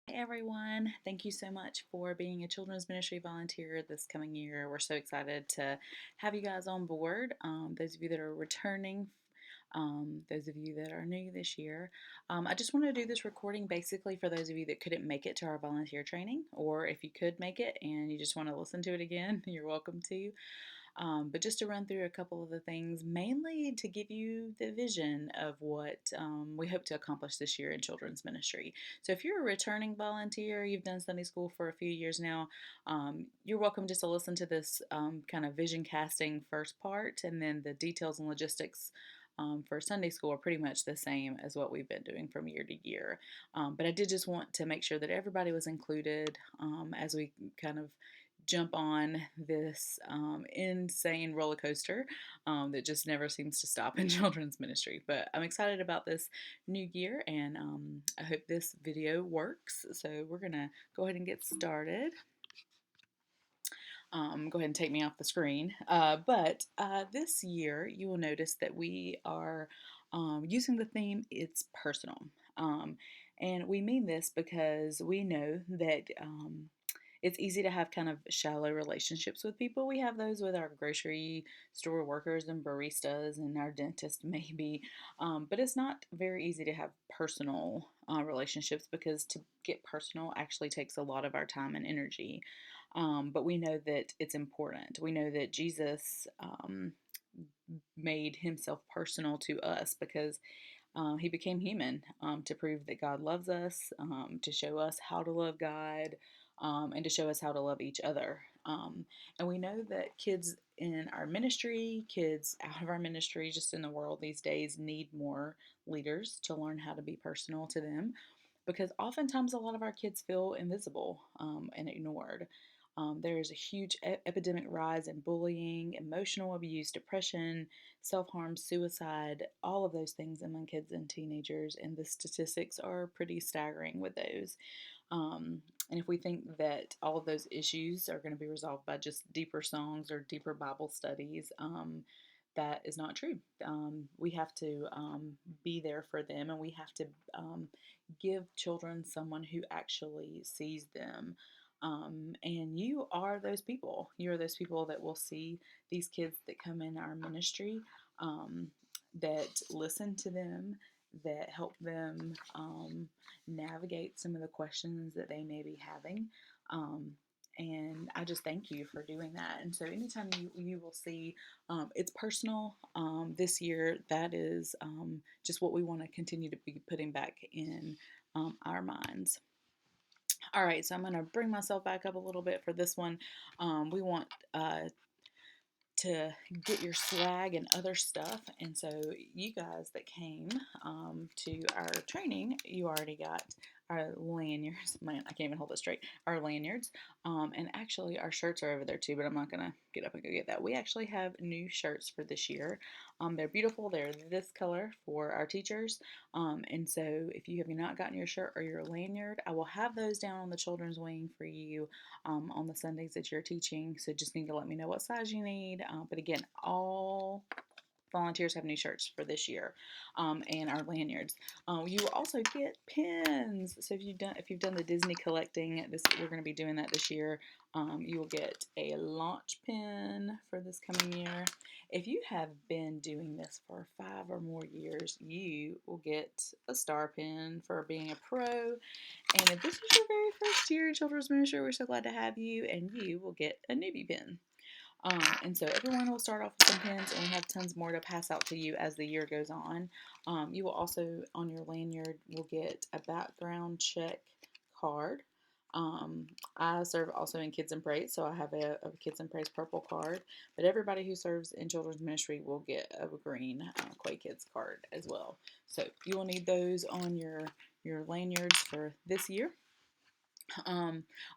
Hey everyone, thank you so much for being a children's ministry volunteer this coming year. We're so excited to have you guys on board. Those of you that are returning, those of you that are new this year. I just want to do this recording basically for those of you that couldn't make it to our volunteer training, or if you could make it and you just want to listen to it again, you're welcome to. But just to run through a couple of the things, mainly to give you the vision of what we hope to accomplish this year in children's ministry. So if you're a returning volunteer, you've done Sunday school for a few years now, you're welcome just to listen to this kind of vision casting first part, and then the details and logistics for Sunday school are pretty much the same as what we've been doing from year to year. But I did just want to make sure that everybody was included as we kind of jump on this insane roller coaster that just never seems to stop in children's ministry. But I'm excited about this new year, and I hope this video works. So we're going to go ahead and get started. Go ahead and take me off the screen. But this year, you will notice that we are using the theme It's Personal. And we mean this because we know that it's easy to have kind of shallow relationships with people. We have those with our grocery store workers and baristas and our dentist, maybe. But it's not very easy to have personal relationships, because to get personal actually takes a lot of our time and energy. But we know that it's important. We know that Jesus made himself personal to us because he became human to prove that God loves us, to show us how to love God, and to show us how to love each other. And we know that kids in our ministry, kids out of our ministry, just in the world these days, need more leaders to learn how to be personal to them, because oftentimes a lot of our kids feel invisible and ignored. There is a huge epidemic rise in bullying, emotional abuse, depression, self harm, suicide, all of those things among kids and teenagers, and the statistics are pretty staggering with those. And if we think that all of those issues are going to be resolved by just deeper songs or deeper Bible studies, that is not true. We have to be there for them, and we have to give children someone who actually sees them. And you are those people. You are those people that will see these kids that come in our ministry, that listen to them, that help them navigate some of the questions that they may be having. And I just thank you for doing that. And so anytime you will see it's personal this year, that is just what we want to continue to be putting back in our minds. All right, so I'm going to bring myself back up a little bit for this one. We want to get your swag and other stuff. And so you guys that came to our training, you already got our lanyards. Man, I can't even hold it straight. Our lanyards. And actually our shirts are over there too, but I'm not going to get up and go get that. We actually have new shirts for this year. They're beautiful. They're this color for our teachers. And so if you have not gotten your shirt or your lanyard, I will have those down on the children's wing for you on the Sundays that you're teaching. So just need to let me know what size you need. But again, all volunteers have new shirts for this year, and our lanyards. You will also get pins. So if you've done the Disney collecting, we're going to be doing that this year. You will get a launch pin for this coming year. If you have been doing this for 5 or more years, you will get a star pin for being a pro. And if this is your very first year in children's ministry, we're so glad to have you, and you will get a newbie pin. And so everyone will start off with some pins, and we have tons more to pass out to you as the year goes on. You will also, on your lanyard, will get a background check card. I serve also in Kids and Praise, so I have a Kids and Praise purple card. But everybody who serves in children's ministry will get a green Quay Kids card as well. So you will need those on your lanyards for this year.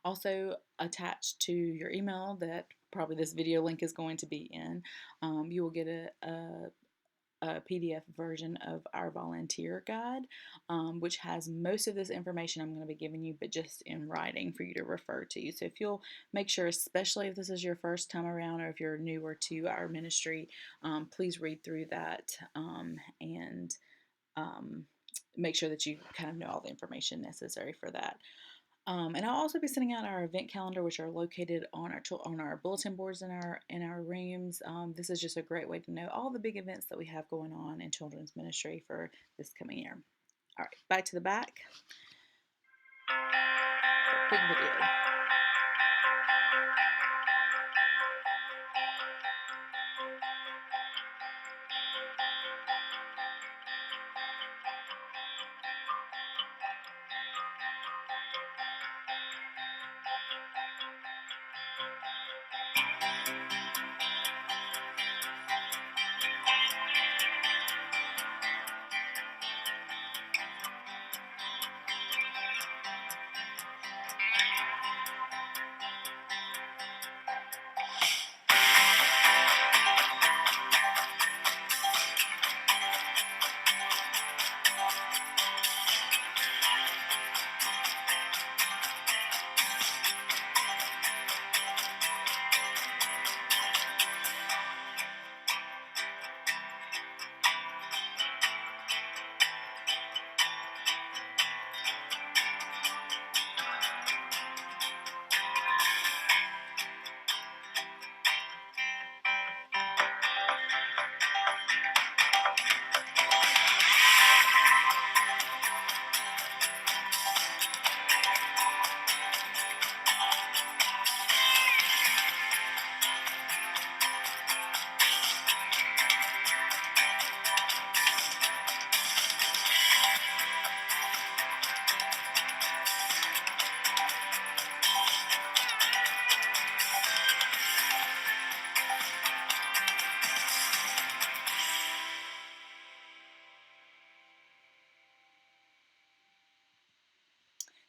Also attached to your email that probably this video link is going to be in, you will get a PDF version of our volunteer guide, which has most of this information I'm going to be giving you, but just in writing for you to refer to. So if you'll make sure, especially if this is your first time around or if you're newer to our ministry, please read through that and make sure that you kind of know all the information necessary for that. And I'll also be sending out our event calendar, which are located on on our bulletin boards in our rooms. This is just a great way to know all the big events that we have going on in children's ministry for this coming year. All right, back to the back. Quick video.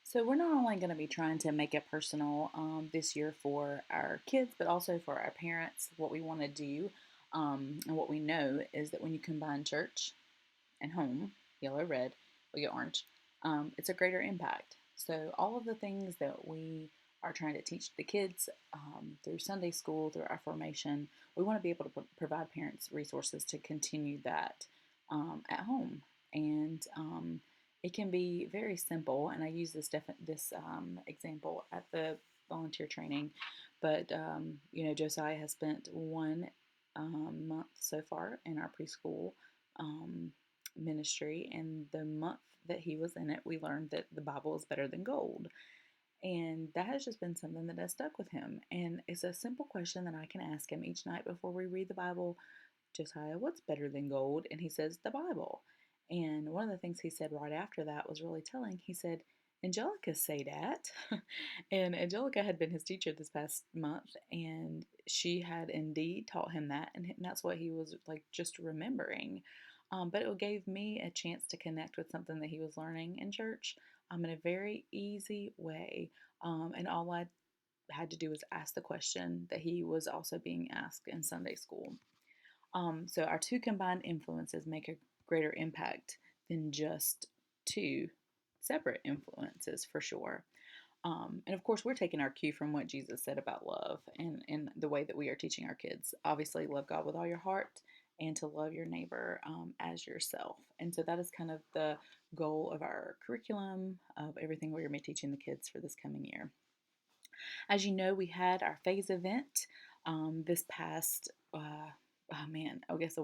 So we're not only going to be trying to make it personal this year for our kids, but also for our parents. What we want to do and what we know is that when you combine church and home, yellow, red, we get orange, it's a greater impact. So all of the things that we are trying to teach the kids through Sunday school, through our formation, we want to be able to provide parents resources to continue that at home. And it can be very simple, and I use this example at the volunteer training. But Josiah has spent 1 month so far in our preschool um, ministry, and the month that he was in it, we learned that the Bible is better than gold. And that has just been something that has stuck with him. And it's a simple question that I can ask him each night before we read the Bible. Josiah, what's better than gold? And he says, the Bible. And one of the things he said right after that was really telling. He said, Angelica say that. And Angelica had been his teacher this past month, and she had indeed taught him that. And that's what he was like just remembering. But it gave me a chance to connect with something that he was learning in church in a very easy way. And all I had to do was ask the question that he was also being asked in Sunday school. So our two combined influences make a greater impact than just two separate influences for sure. And of course, we're taking our cue from what Jesus said about love and the way that we are teaching our kids. Obviously, love God with all your heart and to love your neighbor as yourself. And so that is kind of the goal of our curriculum, of everything we're going to be teaching the kids for this coming year. As you know, we had our phase event this past, oh man, I guess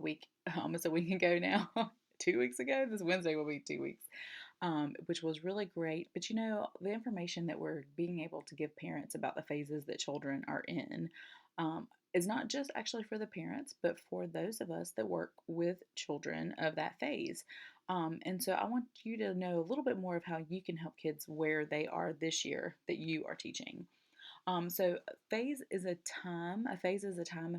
almost a week ago now. 2 weeks ago. This Wednesday will be 2 weeks, which was really great. But the information that we're being able to give parents about the phases that children are in is not just actually for the parents, but for those of us that work with children of that phase. And so I want you to know a little bit more of how you can help kids where they are this year that you are teaching. So a phase is a time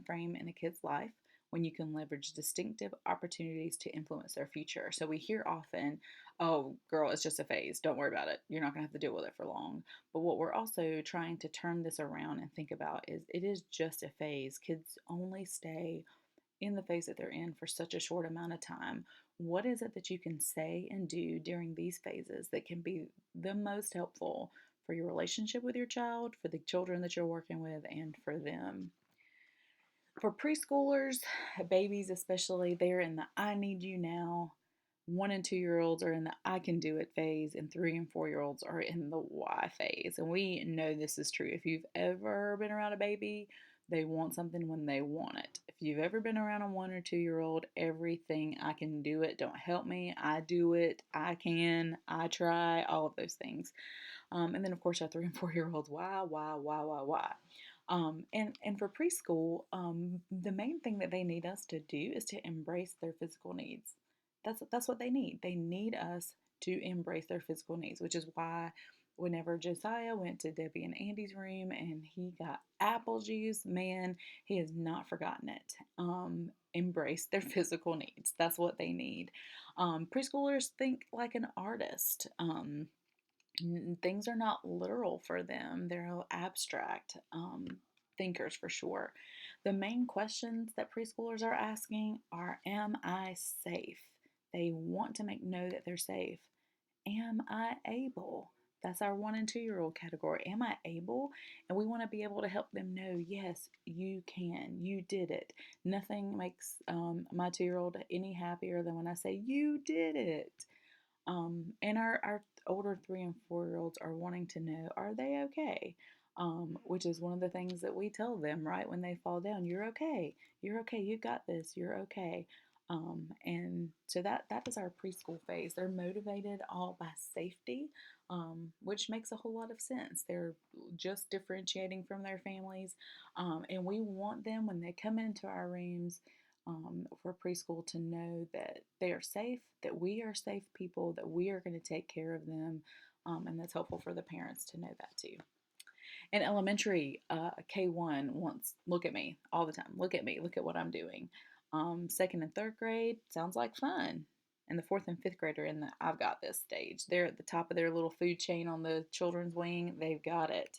frame in a kid's life when you can leverage distinctive opportunities to influence their future. So we hear often, oh, girl, it's just a phase. Don't worry about it. You're not going to have to deal with it for long. But what we're also trying to turn this around and think about is it is just a phase. Kids only stay in the phase that they're in for such a short amount of time. What is it that you can say and do during these phases that can be the most helpful for your relationship with your child, for the children that you're working with, and for them? For preschoolers, babies especially, they're in the I need you now 1 and 2 year olds are in the I can do it phase, and 3 and 4 year olds are in the why phase. And we know this is true. If you've ever been around a baby, they want something when they want it. If you've ever been around a 1 or 2 year old, everything I can do it, don't help me, I do it, I can, I try, all of those things. And then, of course, our 3 and 4 year olds, why? And for preschool, the main thing that they need us to do is to embrace their physical needs. That's what they need. They need us to embrace their physical needs, which is why whenever Josiah went to Debbie and Andy's room and he got apple juice, man, he has not forgotten it. Embrace their physical needs. That's what they need. Preschoolers think like an artist. Things are not literal for them, they're abstract thinkers for sure. The main questions that preschoolers are asking are: am I safe? They want to know that they're safe. Am I able? That's our 1 and 2 year old category. Am I able? And we want to be able to help them know, yes, you can. You did it. Nothing makes my 2 year old any happier than when I say, you did it. And our older 3 and 4 year olds are wanting to know, are they okay? Which is one of the things that we tell them right when they fall down. You're okay. You're okay. You got this. You're okay. And so that is our preschool phase. They're motivated all by safety, which makes a whole lot of sense. They're just differentiating from their families, and we want them when they come into our rooms for preschool to know that they are safe, that we are safe people, that we are going to take care of them, and that's helpful for the parents to know that too. In elementary, K1 wants, look at me all the time. Look at me. Look at what I'm doing. Second and third grade sounds like fun. And the fourth and fifth grade are in the I've got this stage. They're at the top of their little food chain on the children's wing. They've got it.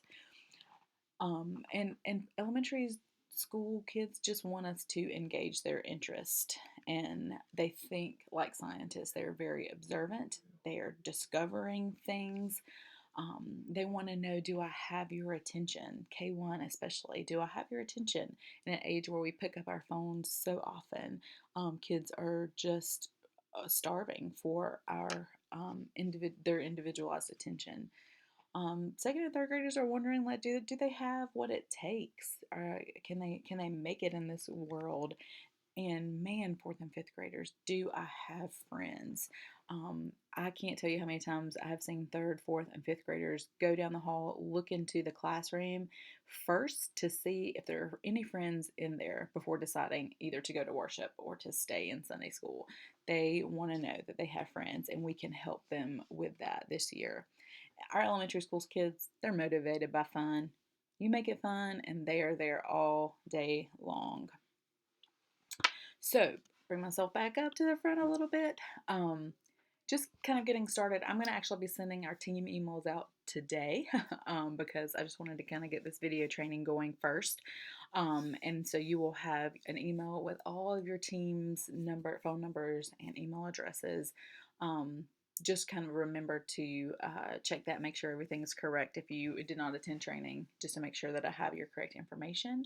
And elementary school kids just want us to engage their interest. And they think like scientists. They're very observant. They are discovering things. They want to know, do I have your attention? K1 especially, do I have your attention? In an age where we pick up our phones so often, kids are just starving for our their individualized attention. Second and third graders are wondering, like, do they have what it takes? Can they make it in this world? And man, fourth and fifth graders, do I have friends? I can't tell you how many times I have seen third, fourth, and fifth graders go down the hall, look into the classroom first to see if there are any friends in there before deciding either to go to worship or to stay in Sunday school. They want to know that they have friends, and we can help them with that this year. Our elementary school's kids, they're motivated by fun. You make it fun, and they are there all day long. So, bring myself back up to the front a little bit. Just kind of getting started. I'm going to actually be sending our team emails out today because I just wanted to kind of get this video training going first. And so you will have an email with all of your team's phone numbers, and email addresses. Just kind of remember to check that, make sure everything's correct. If you did not attend training, just to make sure that I have your correct information.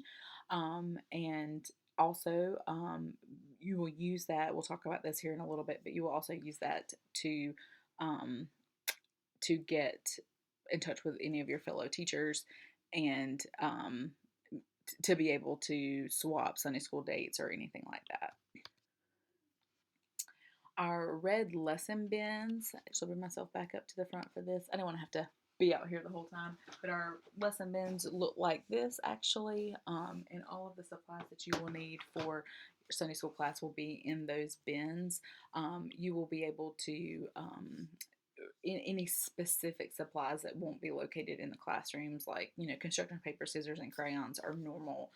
And also, you will use that. We'll talk about this here in a little bit, but you will also use that um, to get in touch with any of your fellow teachers, and to be able to swap Sunday school dates or anything like that. Our red lesson bins, actually bring myself back up to the front for this. I don't want to have to be out here the whole time, but our lesson bins look like this actually, and all of the supplies that you will need for your Sunday school class will be in those bins. You will be able to any specific supplies that won't be located in the classrooms, like construction paper, scissors, and crayons are normal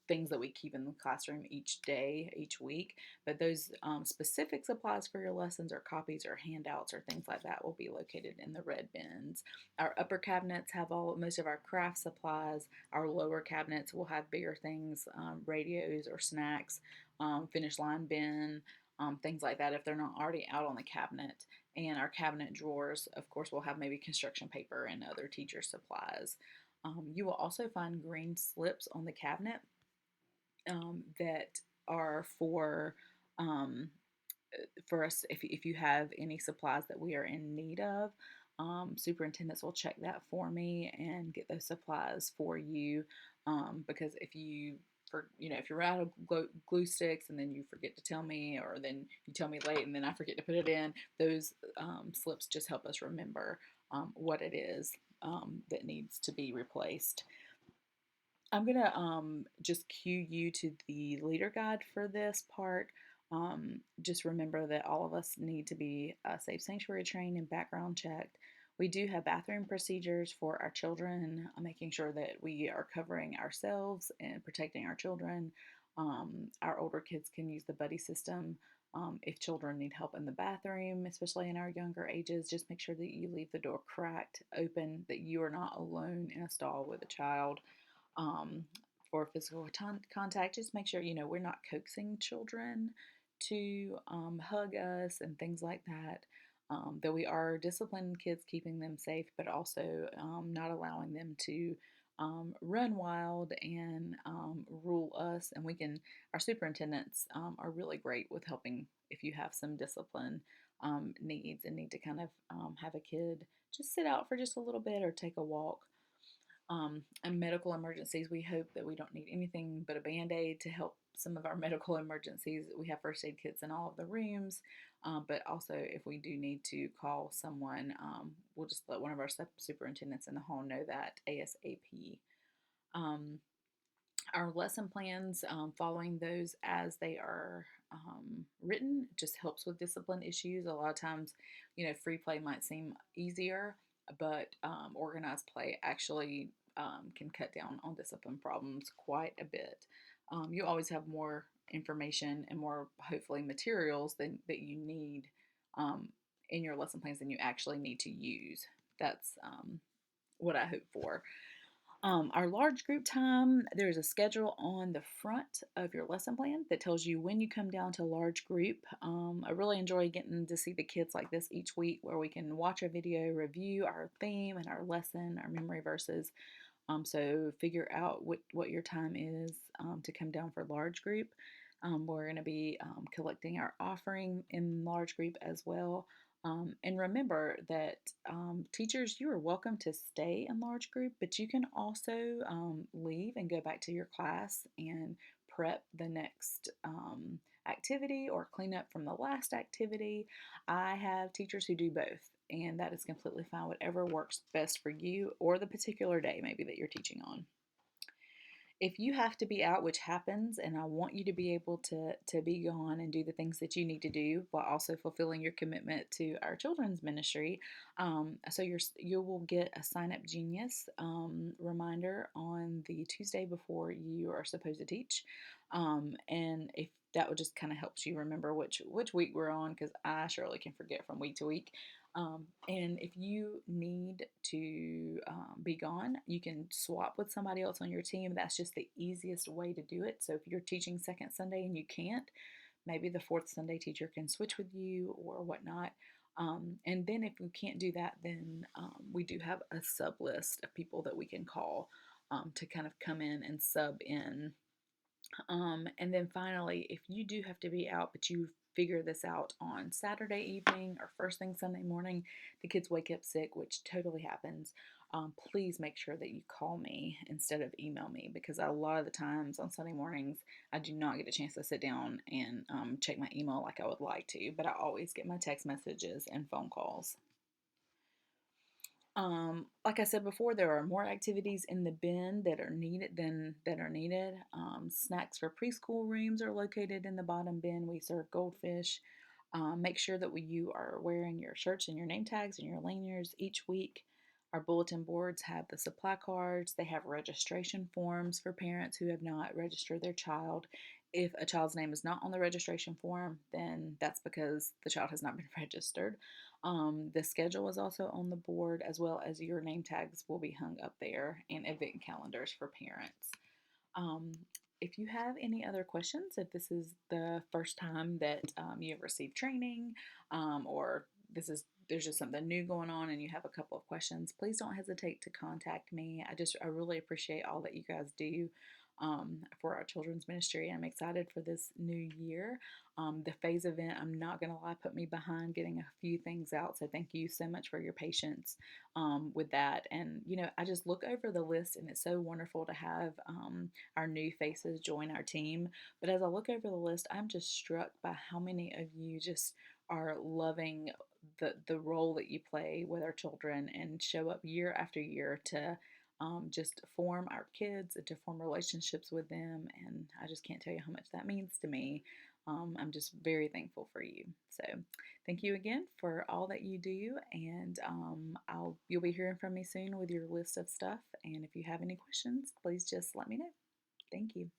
things that we keep in the classroom each day, each week. But those specific supplies for your lessons, or copies, or handouts, or things like that, will be located in the red bins. Our upper cabinets have most of our craft supplies. Our lower cabinets will have bigger things, radios or snacks, finish line bin, things like that if they're not already out on the cabinet. And our cabinet drawers, of course, will have maybe construction paper and other teacher supplies. You will also find green slips on the cabinet that are for for us, if you have any supplies that we are in need of, superintendents will check that for me and get those supplies for you. Because if you, for if you're out of glue sticks and then you forget to tell me, or then you tell me late and then I forget to put it in, those slips just help us remember what it is that needs to be replaced. I'm gonna just cue you to the leader guide for this part. Just remember that all of us need to be safe sanctuary trained and background checked. We do have bathroom procedures for our children, making sure that we are covering ourselves and protecting our children. Our older kids can use the buddy system. If children need help in the bathroom, especially in our younger ages, just make sure that you leave the door cracked open, that you are not alone in a stall with a child. um, for physical contact, just make sure we're not coaxing children to hug us and things like that. That we are disciplining kids, keeping them safe, but also not allowing them to run wild and rule us. And our superintendents are really great with helping if you have some discipline needs and need to kind of have a kid just sit out for just a little bit or take a walk. And medical emergencies, we hope that we don't need anything but a Band-Aid to help some of our medical emergencies. We have first aid kits in all of the rooms, but also if we do need to call someone, we'll just let one of our superintendents in the hall know that ASAP. Um, our lesson plans, following those as they are written, just helps with discipline issues. A lot of times, free play might seem easier, but organized play actually can cut down on discipline problems quite a bit. You always have more information and more, hopefully, materials that you need um, in your lesson plans than you actually need to use. That's what I hope for. Our large group time, there's a schedule on the front of your lesson plan that tells you when you come down to large group. I really enjoy getting to see the kids like this each week, where we can watch a video, review our theme and our lesson, our memory verses. So figure out what your time is to come down for large group. We're going to be collecting our offering in large group as well. And remember that teachers, you are welcome to stay in large group, but you can also leave and go back to your class and prep the next activity or clean up from the last activity. I have teachers who do both, and that is completely fine. Whatever works best for you or the particular day maybe that you're teaching on. If you have to be out, which happens, and I want you to be able to be gone and do the things that you need to do while also fulfilling your commitment to our children's ministry, so you will get a Sign Up Genius reminder on the Tuesday before you are supposed to teach, and if that would just kind of helps you remember which week we're on, because I surely can forget from week to week. And if you need to be gone, you can swap with somebody else on your team. That's just the easiest way to do it. So if you're teaching second Sunday and you can't, maybe the fourth Sunday teacher can switch with you or whatnot. And then if we can't do that, then we do have a sub list of people that we can call to kind of come in and sub in. And then finally, if you do have to be out, but you figure this out on Saturday evening or first thing Sunday morning, the kids wake up sick, which totally happens. Please make sure that you call me instead of email me, because a lot of the times on Sunday mornings, I do not get a chance to sit down and check my email like I would like to, but I always get my text messages and phone calls. Like I said before, there are more activities in the bin that are needed than that are needed. Snacks for preschool rooms are located in the bottom bin. We serve goldfish. Make sure that you are wearing your shirts and your name tags and your lanyards each week. Our bulletin boards have the supply cards. They have registration forms for parents who have not registered their child. If a child's name is not on the registration form, then that's because the child has not been registered. The schedule is also on the board, as well as your name tags will be hung up there, and event calendars for parents. Um, if you have any other questions, if this is the first time that you have received training, or there's just something new going on and you have a couple of questions, please don't hesitate to contact me. I really appreciate all that you guys do for our children's ministry. I'm excited for this new year. The phase event, I'm not going to lie, put me behind getting a few things out. So thank you so much for your patience with that. And, I just look over the list and it's so wonderful to have our new faces join our team. But as I look over the list, I'm just struck by how many of you just are loving the role that you play with our children and show up year after year to just form our kids and to form relationships with them. And I just can't tell you how much that means to me. I'm just very thankful for you. So thank you again for all that you do. And you'll be hearing from me soon with your list of stuff. And if you have any questions, please just let me know. Thank you.